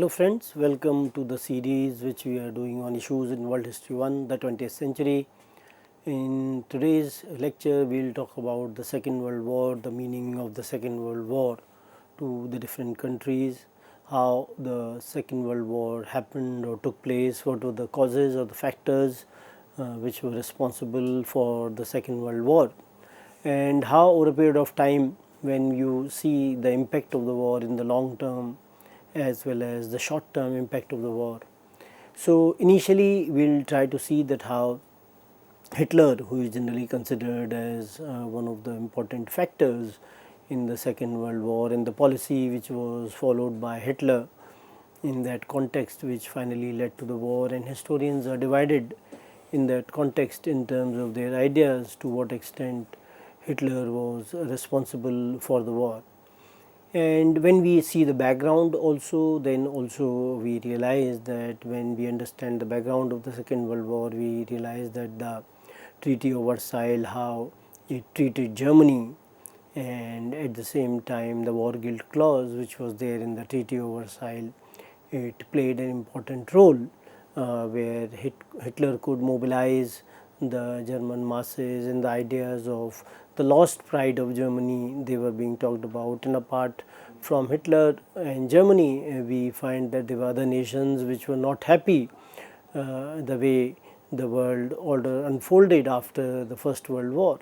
Hello friends, welcome to the series which we are doing on issues in World History 1, the 20th century. In today's lecture, we will talk about the Second World War, the meaning of the Second World War to the different countries, how the Second World War happened or took place, what were the causes or the factors which were responsible for the Second World War, and how over a period of time, when you see the impact of the war in the long term as well as the short term impact of the war. So initially we will try to see that how Hitler, who is generally considered as one of the important factors in the Second World War, and the policy which was followed by Hitler in that context, which finally led to the war, and historians are divided in that context in terms of their ideas to what extent Hitler was responsible for the war. And when we see the background also, then also we realize that when we understand the background of the Second World War, we realize that the Treaty of Versailles, how it treated Germany, and at the same time the war guilt clause which was there in the Treaty of Versailles, it played an important role where Hitler could mobilize the German masses, and the ideas of the lost pride of Germany, they were being talked about. And apart from Hitler and Germany, we find that there were other nations which were not happy the way the world order unfolded after the First World War.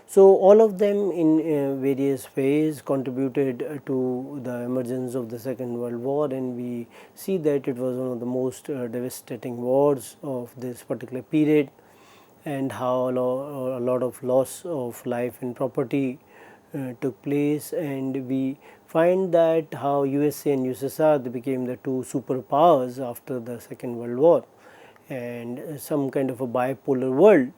So all of them in various ways contributed to the emergence of the Second World War, and we see that it was one of the most devastating wars of this particular period, and how a lot of loss of life and property took place. And we find that how USA and USSR, they became the two superpowers after the Second World War, and some kind of a bipolar world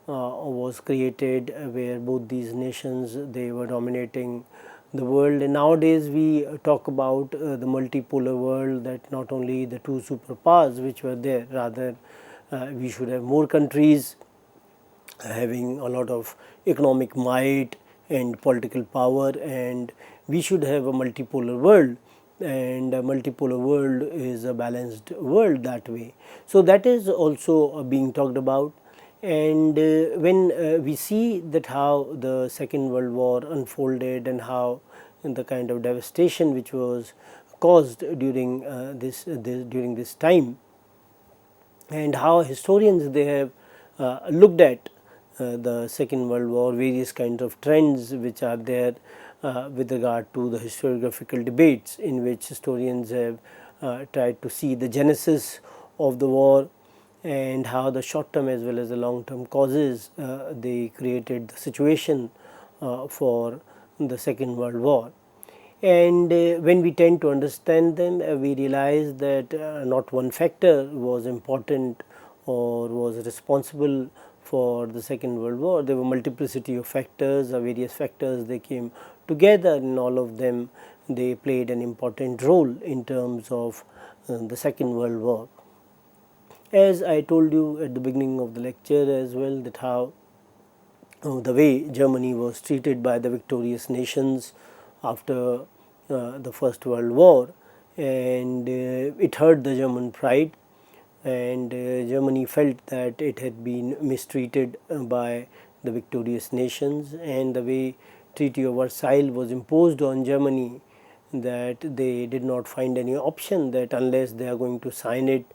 was created where both these nations, they were dominating the world. And nowadays we talk about the multipolar world, that not only the two superpowers which were there, rather we should have more countries having a lot of economic might and political power, and we should have a multipolar world, and a multipolar world is a balanced world that way. So that is also being talked about. And when we see that how the Second World War unfolded, and how the kind of devastation which was caused during this time, and how historians, they have looked at the Second World War, various kinds of trends which are there with regard to the historiographical debates, in which historians have tried to see the genesis of the war, and how the short term as well as the long term causes they created the situation for the Second World War. And when we tend to understand them, we realize that not one factor was important or was responsible for the Second World War. There were multiplicity of factors, various factors, they came together, and all of them, they played an important role in terms of the Second World War. As I told you at the beginning of the lecture as well, that how the way Germany was treated by the victorious nations after the First World War, and it hurt the German pride, and Germany felt that it had been mistreated by the victorious nations, and the way Treaty of Versailles was imposed on Germany, that they did not find any option, that unless they are going to sign it,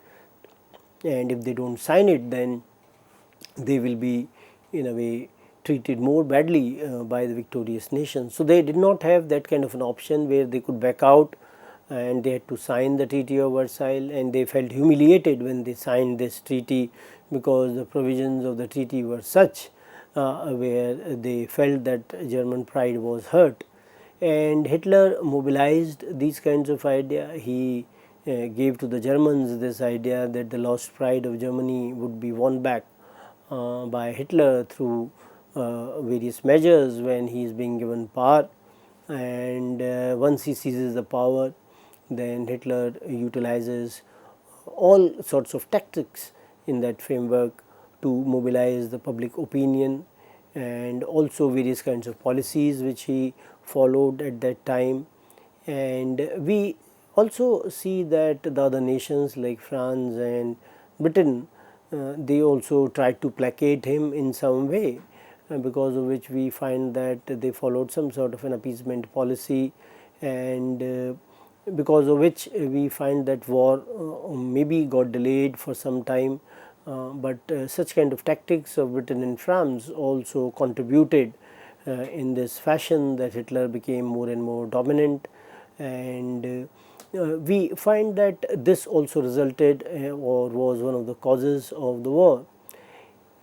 and if they do not sign it, then they will be in a way treated more badly by the victorious nations. So they did not have that kind of an option where they could back out, and they had to sign the Treaty of Versailles, and they felt humiliated when they signed this treaty, because the provisions of the treaty were such where they felt that German pride was hurt. And Hitler mobilized these kinds of ideas. He gave to the Germans this idea that the lost pride of Germany would be won back by Hitler through various measures when he is being given power. And once he seizes the power, then Hitler utilizes all sorts of tactics in that framework to mobilize the public opinion, and also various kinds of policies which he followed at that time. And we also see that the other nations like France and Britain, they also tried to placate him in some way, because of which we find that they followed some sort of an appeasement policy, and because of which we find that war maybe got delayed for some time, but such kind of tactics of Britain and France also contributed in this fashion that Hitler became more and more dominant, and we find that this also resulted or was one of the causes of the war.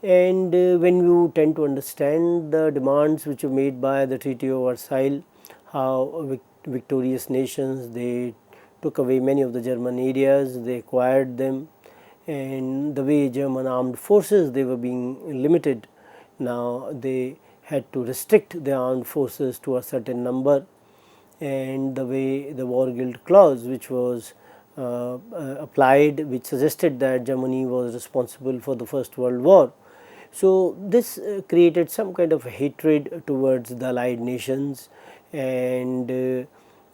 And when you tend to understand the demands which were made by the Treaty of Versailles, how victorious nations, they took away many of the German areas, they acquired them, and the way German armed forces, they were being limited. Now they had to restrict the armed forces to a certain number, and the way the war guilt clause which was applied, which suggested that Germany was responsible for the First World War. So this created some kind of hatred towards the allied nations, and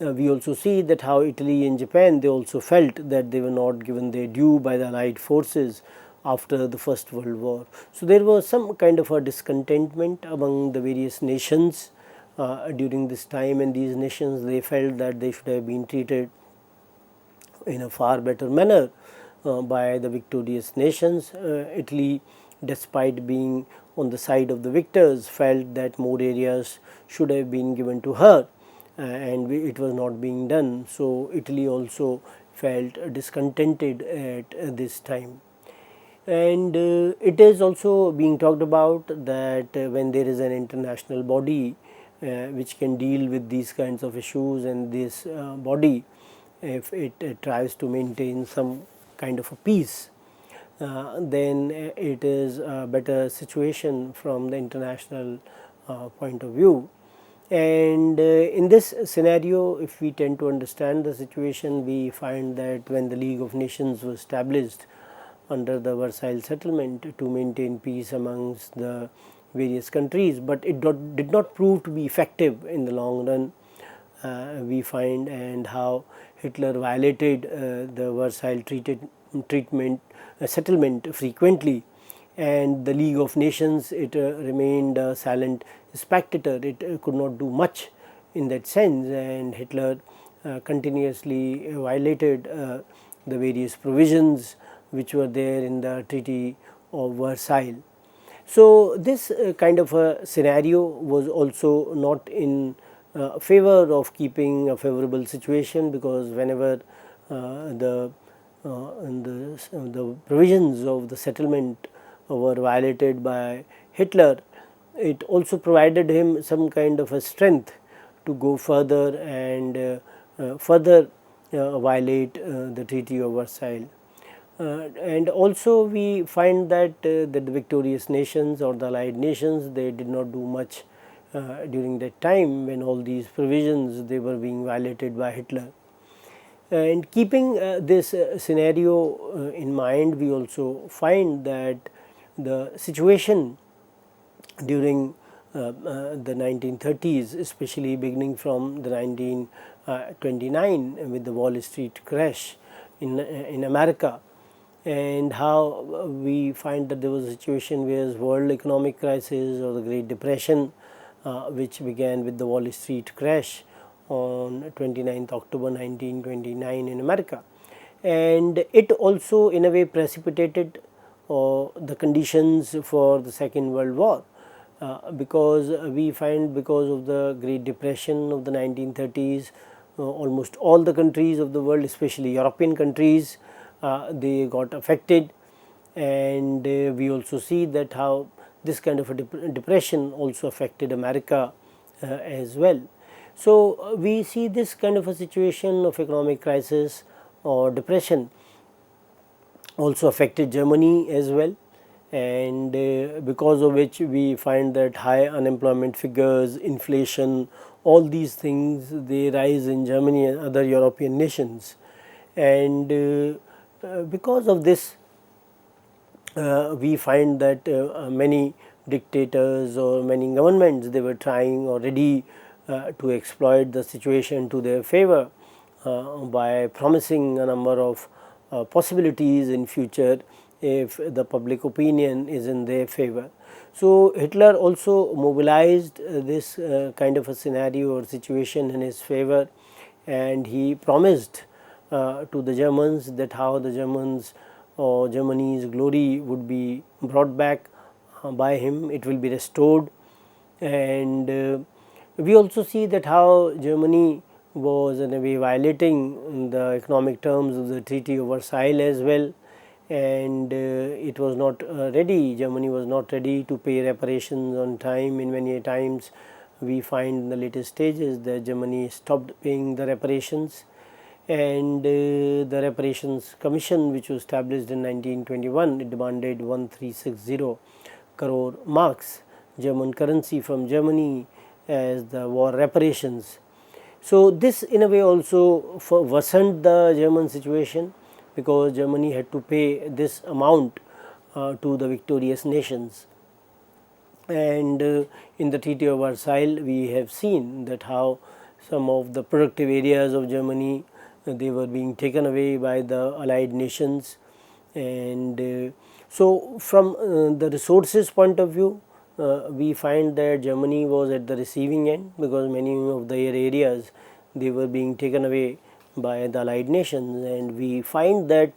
we also see that how Italy and Japan, they also felt that they were not given their due by the allied forces after the First World War. So there was some kind of a discontentment among the various nations during this time, and these nations, they felt that they should have been treated in a far better manner by the victorious nations. Italy, despite being on the side of the victors, felt that more areas should have been given to her, and it was not being done. So Italy also felt discontented at this time. And it is also being talked about that when there is an international body which can deal with these kinds of issues, and this body, if it tries to maintain some kind of a peace, then it is a better situation from the international point of view. And in this scenario, if we tend to understand the situation, we find that when the League of Nations was established under the Versailles settlement to maintain peace amongst the various countries, but it did not prove to be effective in the long run, we find, and how Hitler violated the Versailles settlement frequently, and the League of Nations, it remained a silent spectator. It could not do much in that sense, and Hitler continuously violated the various provisions which were there in the Treaty of Versailles. So this kind of a scenario was also not in favor of keeping a favorable situation, because whenever the provisions of the settlement were violated by Hitler, it also provided him some kind of a strength to go further and further violate the Treaty of Versailles. And also we find that the victorious nations or the allied nations, they did not do much during that time when all these provisions, they were being violated by Hitler. And keeping this scenario in mind, we also find that the situation during the 1930s, especially beginning from the 1929 with the Wall Street crash in America, and how we find that there was a situation where world economic crisis or the Great Depression, which began with the Wall Street crash on 29th October 1929 in America, and it also in a way precipitated the conditions for the Second World War, because we find, because of the Great Depression of the 1930s, almost all the countries of the world, especially European countries, they got affected, and we also see that how this kind of a depression also affected America as well. So we see this kind of a situation of economic crisis or depression also affected Germany as well, and because of which we find that high unemployment figures, inflation, all these things, they rise in Germany and other European nations. And because of this, we find that many dictators or many governments, they were trying already to exploit the situation to their favor, by promising a number of possibilities in future if the public opinion is in their favor. So, Hitler also mobilized this kind of a scenario or situation in his favor, and he promised to the Germans that how the Germans or Germany's glory would be brought back by him, it will be restored. And we also see that how Germany was in a way violating the economic terms of the Treaty of Versailles as well, and it was not ready. Germany was not ready to pay reparations on time. In many times we find in the latest stages that Germany stopped paying the reparations, and the reparations commission, which was established in 1921, it demanded 1360 crore marks German currency from Germany as the war reparations. So, this in a way also worsened the German situation, because Germany had to pay this amount to the victorious nations. And in the Treaty of Versailles we have seen that how some of the productive areas of Germany, they were being taken away by the allied nations. And so, from the resources point of view, we find that Germany was at the receiving end, because many of their areas, they were being taken away by the allied nations, and we find that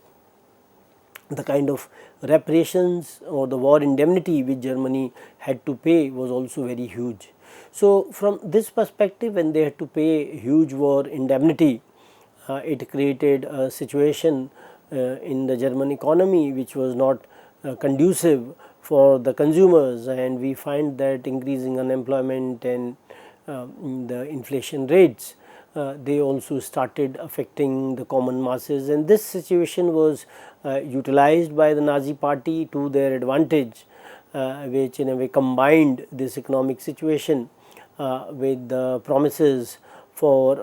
the kind of reparations or the war indemnity which Germany had to pay was also very huge. So, from this perspective, when they had to pay huge war indemnity, it created a situation in the German economy which was not conducive for the consumers, and we find that increasing unemployment and the inflation rates, they also started affecting the common masses, and this situation was utilized by the Nazi party to their advantage, which in a way combined this economic situation with the promises for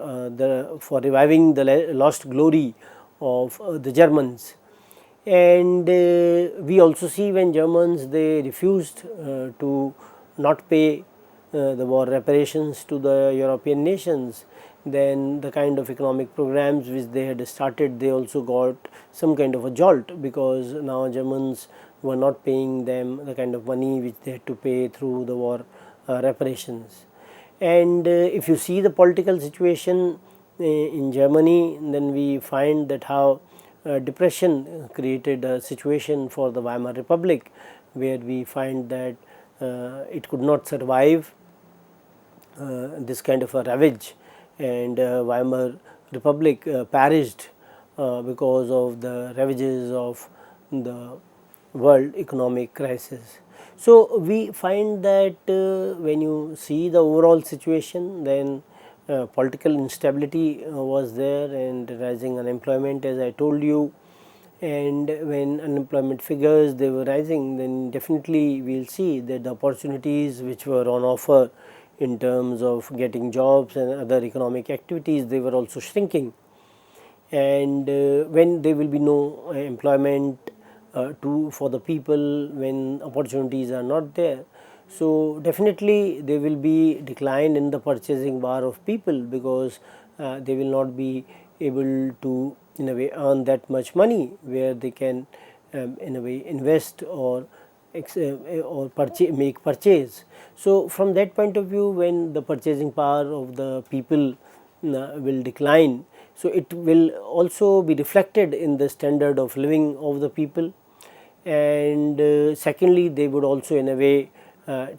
reviving the lost glory of the Germans. And we also see when Germans, they refused to not pay the war reparations to the European nations, then the kind of economic programs which they had started, they also got some kind of a jolt, because now Germans were not paying them the kind of money which they had to pay through the war reparations. And if you see the political situation in Germany, then we find that how depression created a situation for the Weimar Republic, where we find that it could not survive this kind of a ravage, and Weimar Republic perished because of the ravages of the world economic crisis. So, we find that when you see the overall situation, then political instability was there, and rising unemployment, as I told you. And when unemployment figures, they were rising, then definitely we will see that the opportunities which were on offer in terms of getting jobs and other economic activities, they were also shrinking. And when there will be no employment for the people, when opportunities are not there, so definitely there will be decline in the purchasing power of people, because they will not be able to in a way earn that much money where they can in a way invest or make purchase. So, from that point of view, when the purchasing power of the people will decline, so it will also be reflected in the standard of living of the people. And secondly, they would also in a way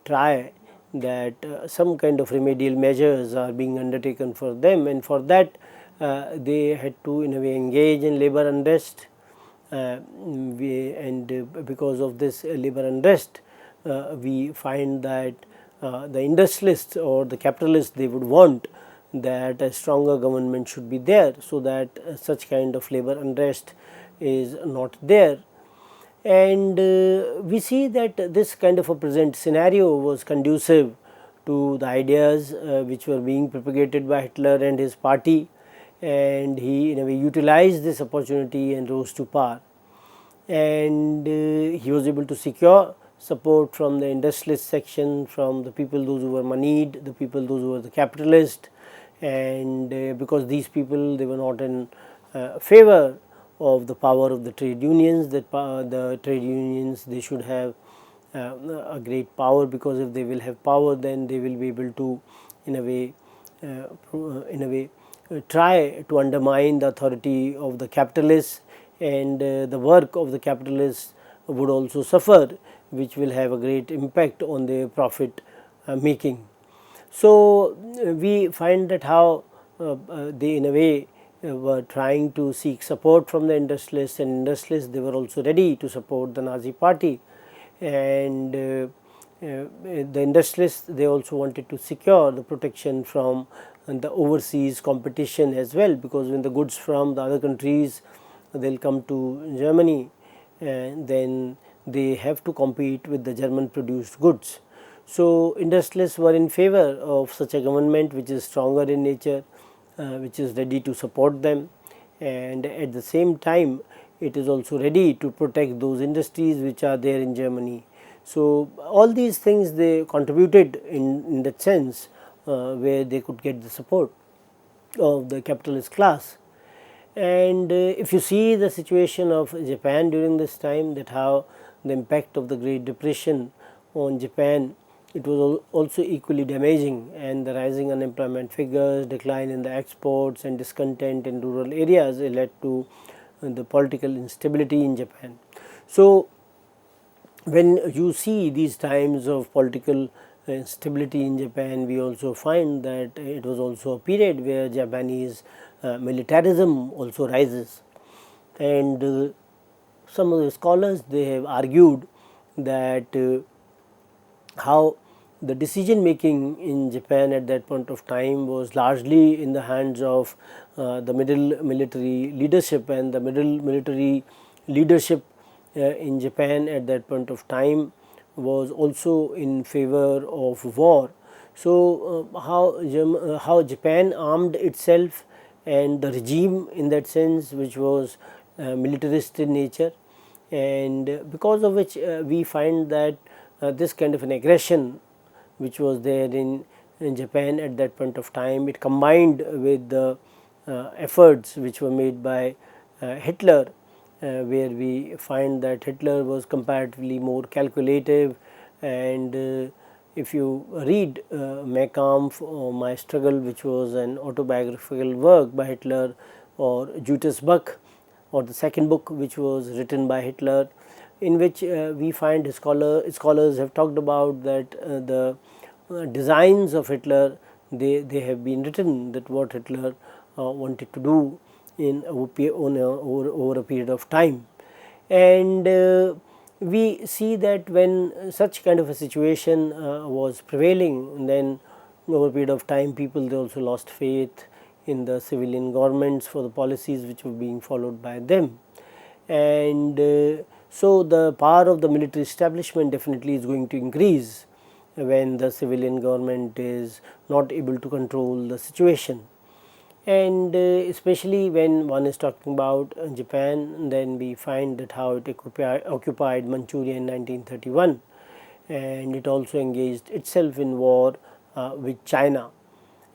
try that some kind of remedial measures are being undertaken for them, and for that they had to in a way engage in labor unrest, and because of this labor unrest, we find that the industrialists or the capitalists, they would want that a stronger government should be there, so that such kind of labor unrest is not there. And we see that this kind of a present scenario was conducive to the ideas which were being propagated by Hitler and his party, and he in a way utilized this opportunity and rose to power. And he was able to secure support from the industrialist section, from the people those who were moneyed, the people those who were the capitalists, and because these people, they were not in favor of the power of the trade unions, that the trade unions, they should have a great power, because if they will have power, then they will be able to in a way try to undermine the authority of the capitalists, and the work of the capitalists would also suffer, which will have a great impact on their profit making. So we find that how they in a way were trying to seek support from the industrialists, and industrialists, they were also ready to support the Nazi party, and the industrialists, they also wanted to secure the protection from the overseas competition as well, because when the goods from the other countries, they will come to Germany, and then they have to compete with the German produced goods. So industrialists were in favor of such a government which is stronger in nature, which is ready to support them, and at the same time it is also ready to protect those industries which are there in Germany. So all these things, they contributed in that sense, where they could get the support of the capitalist class. And if you see the situation of Japan during this time, that how the impact of the Great Depression on Japan, it was also equally damaging, and the rising unemployment figures, decline in the exports, and discontent in rural areas led to the political instability in Japan. So when you see these times of political instability in Japan, we also find that it was also a period where Japanese militarism also rises, and some of the scholars, they have argued that how the decision making in Japan at that point of time was largely in the hands of the middle military leadership, and the middle military leadership in Japan at that point of time was also in favor of war. So how Japan armed itself, and the regime in that sense, which was militarist in nature, and because of which we find that this kind of an aggression which was there in Japan at that point of time, it combined with the efforts which were made by Hitler, where we find that Hitler was comparatively more calculative, and if you read Mein Kampf or My Struggle, which was an autobiographical work by Hitler, or Judas Buck, or the second book which was written by Hitler, in which we find scholars have talked about that the designs of Hitler, they have been written, that what Hitler wanted to do in over a period of time. And we see that when such kind of a situation was prevailing, then over a period of time, people, they also lost faith in the civilian governments for the policies which were being followed by them. And so the power of the military establishment definitely is going to increase when the civilian government is not able to control the situation. And especially when one is talking about Japan, then we find that how it occupied Manchuria in 1931, and it also engaged itself in war with China,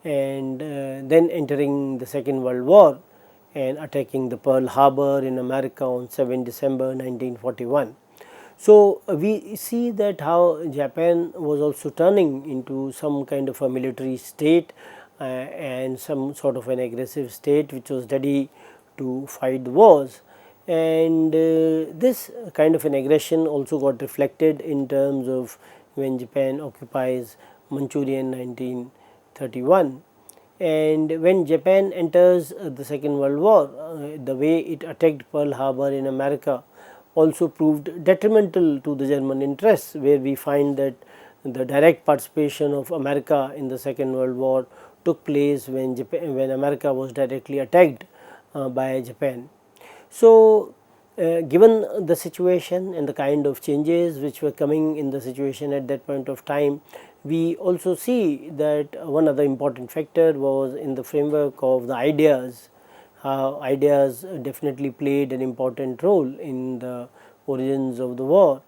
and then entering the Second World War and attacking the Pearl Harbor in America on 7 December 1941. So we see that how Japan was also turning into some kind of a military state and some sort of an aggressive state which was ready to fight the wars, and this kind of an aggression also got reflected in terms of when Japan occupies Manchuria in 1931. And when Japan enters the Second World War, the way it attacked Pearl Harbor in America also proved detrimental to the German interests, where we find that the direct participation of America in the Second World War took place when America was directly attacked by Japan. So given the situation and the kind of changes which were coming in the situation at that point of time, we also see that one other important factor was in the framework of the ideas. Ideas definitely played an important role in the origins of the war,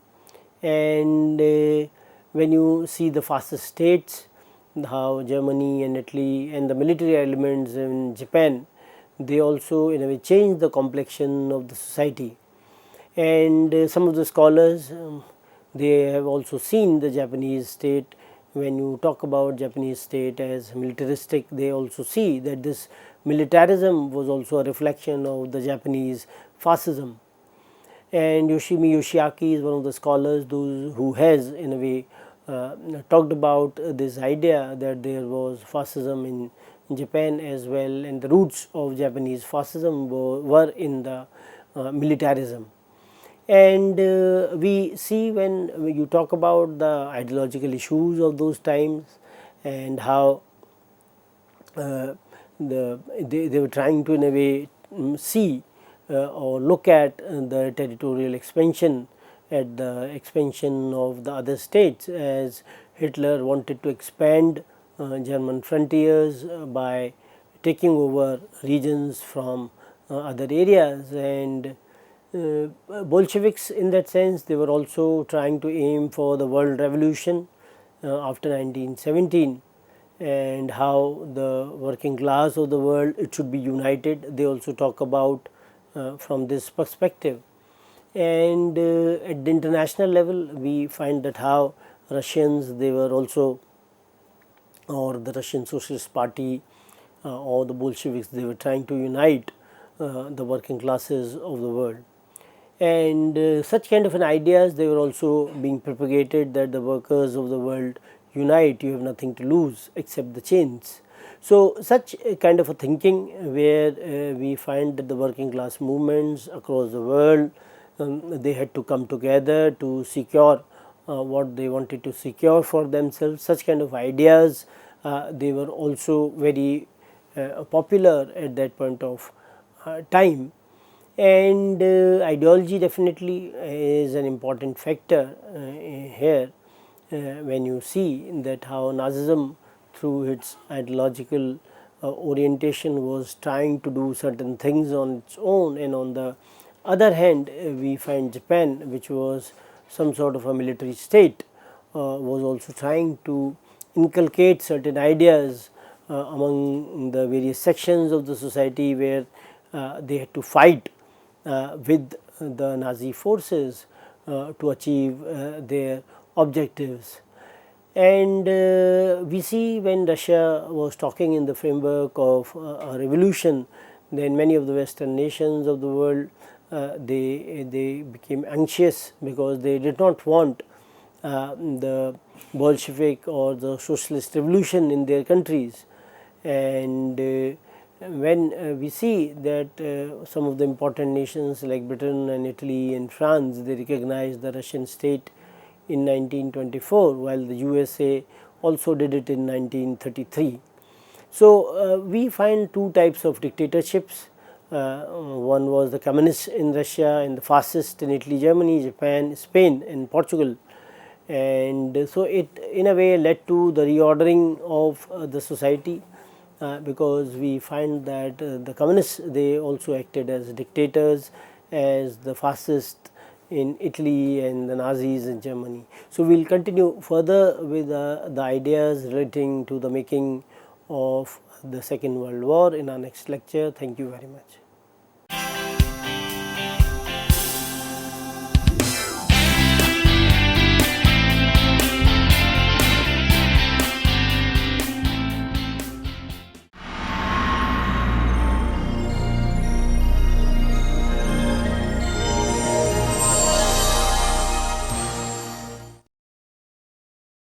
and when you see the fascist states, how Germany and Italy and the military elements in Japan, they also in a way changed the complexion of the society. And some of the scholars, they have also seen the Japanese state. When you talk about Japanese state as militaristic, they also see that this militarism was also a reflection of the Japanese fascism. And Yoshimi Yoshiaki is one of the scholars those who has in a way talked about this idea that there was fascism in Japan as well, and the roots of Japanese fascism were in the militarism. And we see when you talk about the ideological issues of those times and how they were trying to in a way see or look at the territorial expansion, at the expansion of the other states, as Hitler wanted to expand German frontiers by taking over regions from other areas. And Bolsheviks, in that sense, they were also trying to aim for the world revolution after 1917, and how the working class of the world, it should be united. They also talk about from this perspective. And at the international level, we find that how Russians, they were also, or the Russian Socialist Party or the Bolsheviks, they were trying to unite the working classes of the world. And such kind of an ideas, they were also being propagated, that the workers of the world unite, you have nothing to lose except the chains. So such a kind of a thinking, where we find that the working class movements across the world, they had to come together to secure what they wanted to secure for themselves. Such kind of ideas, they were also very popular at that point of time. And ideology definitely is an important factor here, when you see that how Nazism, through its ideological orientation, was trying to do certain things on its own, and on the other hand we find Japan, which was some sort of a military state, was also trying to inculcate certain ideas among the various sections of the society, where they had to fight with the Nazi forces to achieve their objectives. And we see when Russia was talking in the framework of a revolution, then many of the Western nations of the world, they became anxious, because they did not want the Bolshevik or the socialist revolution in their countries. And when we see that some of the important nations like Britain and Italy and France, they recognized the Russian state in 1924, while the USA also did it in 1933. So we find two types of dictatorships. One was the communist in Russia and the fascist in Italy, Germany, Japan, Spain and Portugal. And so it in a way led to the reordering of the society, because we find that the communists, they also acted as dictators, as the fascists in Italy and the Nazis in Germany. So we will continue further with the ideas relating to the making of the Second World War in our next lecture. Thank you very much.